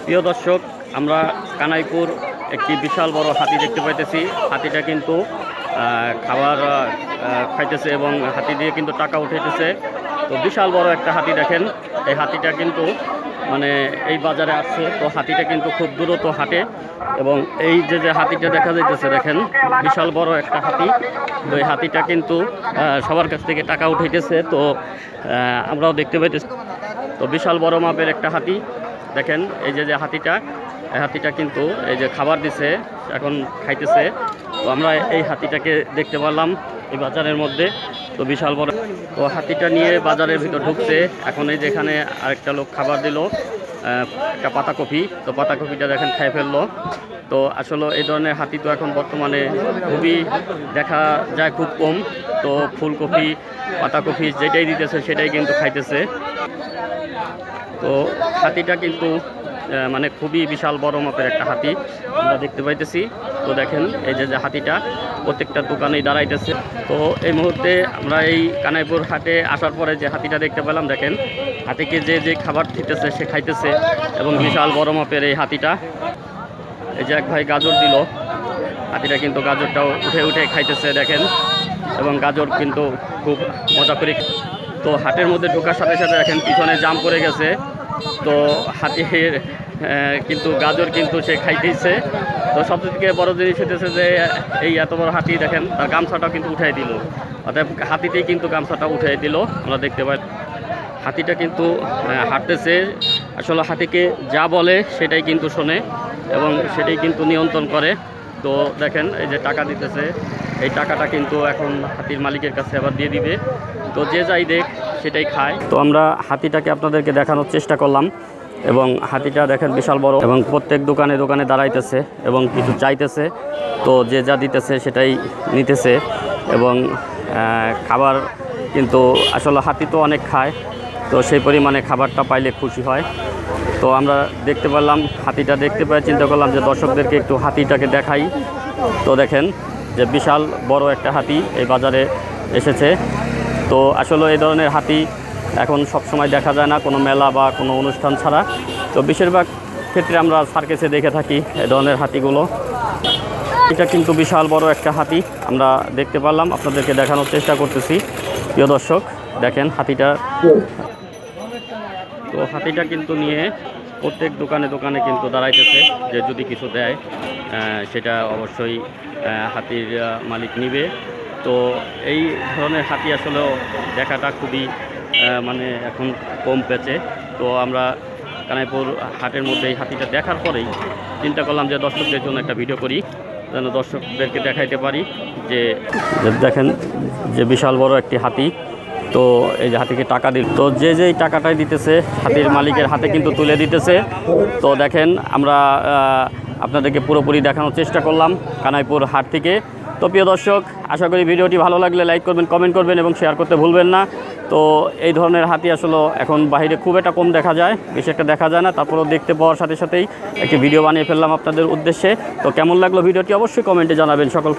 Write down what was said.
প্রিয় দর্শক, আমরা কানাইপুর একটি বিশাল বড় হাতি দেখতে পাইতেছি। হাতিটা কিন্তু খাবার খাইতেছে এবং হাতি দিয়ে কিন্তু টাকা উঠাইতেছে। তো বিশাল বড় একটা হাতি, দেখেন এই হাতিটা কিন্তু মানে এই বাজারে আসছে। তো হাতিটা কিন্তু খুব দ্রুত হাঁটে এবং এই যে হাতিটা দেখা যাইতেছে, দেখেন বিশাল বড় একটা হাতি। তো এই হাতিটা কিন্তু সবার কাছ থেকে টাকা উঠাইতেছে। তো আমরাও দেখতে পাইতেছি। তো বিশাল বড় মাপের একটা হাতি, দেখেন এই যে হাতিটা কিন্তু এই যে খাবার দিছে, এখন খাইতেছে। তো আমরা এই হাতিটাকে দেখতে পারলাম এই বাজারের মধ্যে। তো বিশাল বড়, তো হাতিটা নিয়ে বাজারের ভিতর ঢুকছে। এখন এই যেখানে আরেকটা লোক খাবার দিল একটা পাতাকপি, তো পাতাকপিটা দেখেন খাই ফেললো। তো আসলে এই ধরনের হাতি তো এখন বর্তমানে খুবই দেখা যায়, খুব কম। তো ফুলকপি পাতাকপি যেটাই দিতেছে সেটাই কিন্তু খাইতেছে। তো হাতিটা কিন্তু মানে খুবই বিশাল বড় মাপের একটা হাতি আমরা দেখতে পাইতেছি। তো দেখেন এই যে হাতিটা প্রত্যেকটা দোকানেই দাঁড়াইতেছে। তো এই মুহূর্তে আমরা এই কানাইপুর হাটে আসার পরে যে হাতিটা দেখতে পেলাম, দেখেন হাতিকে যে খাবার দিতেছে সে খাইতেছে এবং বিশাল বড় মাপের এই হাতিটা। এই যে এক ভাই গাজর দিল, হাতিটা কিন্তু গাজরটাও উঠে খাইতেছে দেখেন, এবং গাজর কিন্তু খুব মজা করে। তো হাটের মধ্যে ঢোকার সাথে সাথে দেখেন পিছনে জাম পড়ে গেছে। তো হাতির কিন্তু গাজর কিন্তু সে খাইতেইছে। তো সবথেকে বড় জিনিস হতেছে যে এই এত বড় হাতি, দেখেন তার গামছাটাও কিন্তু উঠাই দিল। অর্থাৎ হাতিতেই কিন্তু গামছাটা উঠাই দিল। আমরা দেখতে পাই হাতিটা কিন্তু হাঁটতেছে। আসলে হাতিকে যা বলে সেটাই কিন্তু শোনে এবং সেটাই কিন্তু নিয়ন্ত্রণ করে। তো দেখেন এই যে টাকা দিতেছে, এই টাকাটা কিন্তু এখন হাতির মালিকের কাছে আবার দিয়ে দিবে। তো যে যাই দেখ সেটাই খায়। তো আমরা হাতিটাকে আপনাদেরকে দেখানোর চেষ্টা করলাম এবং হাতিটা দেখেন বিশাল বড় এবং প্রত্যেক দোকানে দোকানে দাঁড়াইতেছে এবং কিছু চাইতেছে। তো যে যা দিতেছে সেটাই নিতেছে এবং খাবার কিন্তু আসলে হাতি তো অনেক খায়, তো সেই পরিমাণে খাবারটা পাইলে খুশি হয়। তো আমরা দেখতে পারলাম হাতিটা, দেখতে পাই চিন্তা করলাম যে দর্শকদেরকে একটু হাতিটাকে দেখাই। তো দেখেন যে বিশাল বড় একটা হাতি এই বাজারে এসেছে। তো আসলে এই ধরনের হাতি এখন সব সময় দেখা যায় না কোনো মেলা বা কোনো অনুষ্ঠান ছাড়া। তো বেশিরভাগ ক্ষেত্রে আমরা সার্কাসে দেখে থাকি এই ধরনের হাতিগুলো। এটা কিন্তু বিশাল বড় একটা হাতি আমরা দেখতে পারলাম, আপনাদেরকে দেখানোর চেষ্টা করতেছি। প্রিয় দর্শক দেখেন হাতিটা। তো হাতিটা কিন্তু নিয়ে প্রত্যেক দোকানে দোকানে কিন্তু দাঁড়াইতেছে, যে যদি কিছু দেয় সেটা অবশ্যই হাতির মালিক নিবে। তো এই ধরনের হাতি আসলেও দেখাটা খুবই মানে এখন কম পেয়েছে। তো আমরা কানাইপুর হাটের মধ্যে এই হাতিটা দেখার পরেই চিন্তা করলাম যে দর্শকদের জন্য একটা ভিডিও করি, যেন দর্শকদেরকে দেখাইতে পারি যে দেখেন যে বিশাল বড় একটি হাতি। তো এই যে হাতিকে টাকা দিল, তো যেই টাকাটাই দিতেছে হাতির মালিকের হাতে কিন্তু তুলে দিতেছে। তো দেখেন আমরা আপনাদেরকে পুরোপুরি দেখানোর চেষ্টা করলাম কানাইপুর হাট থেকে। তো প্রিয় দর্শক, আশা করি ভিডিওটি ভালো লাগলে লাইক করবেন, কমেন্ট করবেন এবং শেয়ার করতে ভুলবেন না। তো এই ধরনের হাতি আসলে এখন বাইরে খুব একটা কম দেখা যায়, বেশি একটা দেখা যায় না। তারপরেও দেখতে পাওয়ার সাথে সাথেই একটি ভিডিও বানিয়ে ফেললাম আপনাদের উদ্দেশ্যে। তো কেমন লাগলো ভিডিওটি অবশ্যই কমেন্টে জানাবেন সকলকে।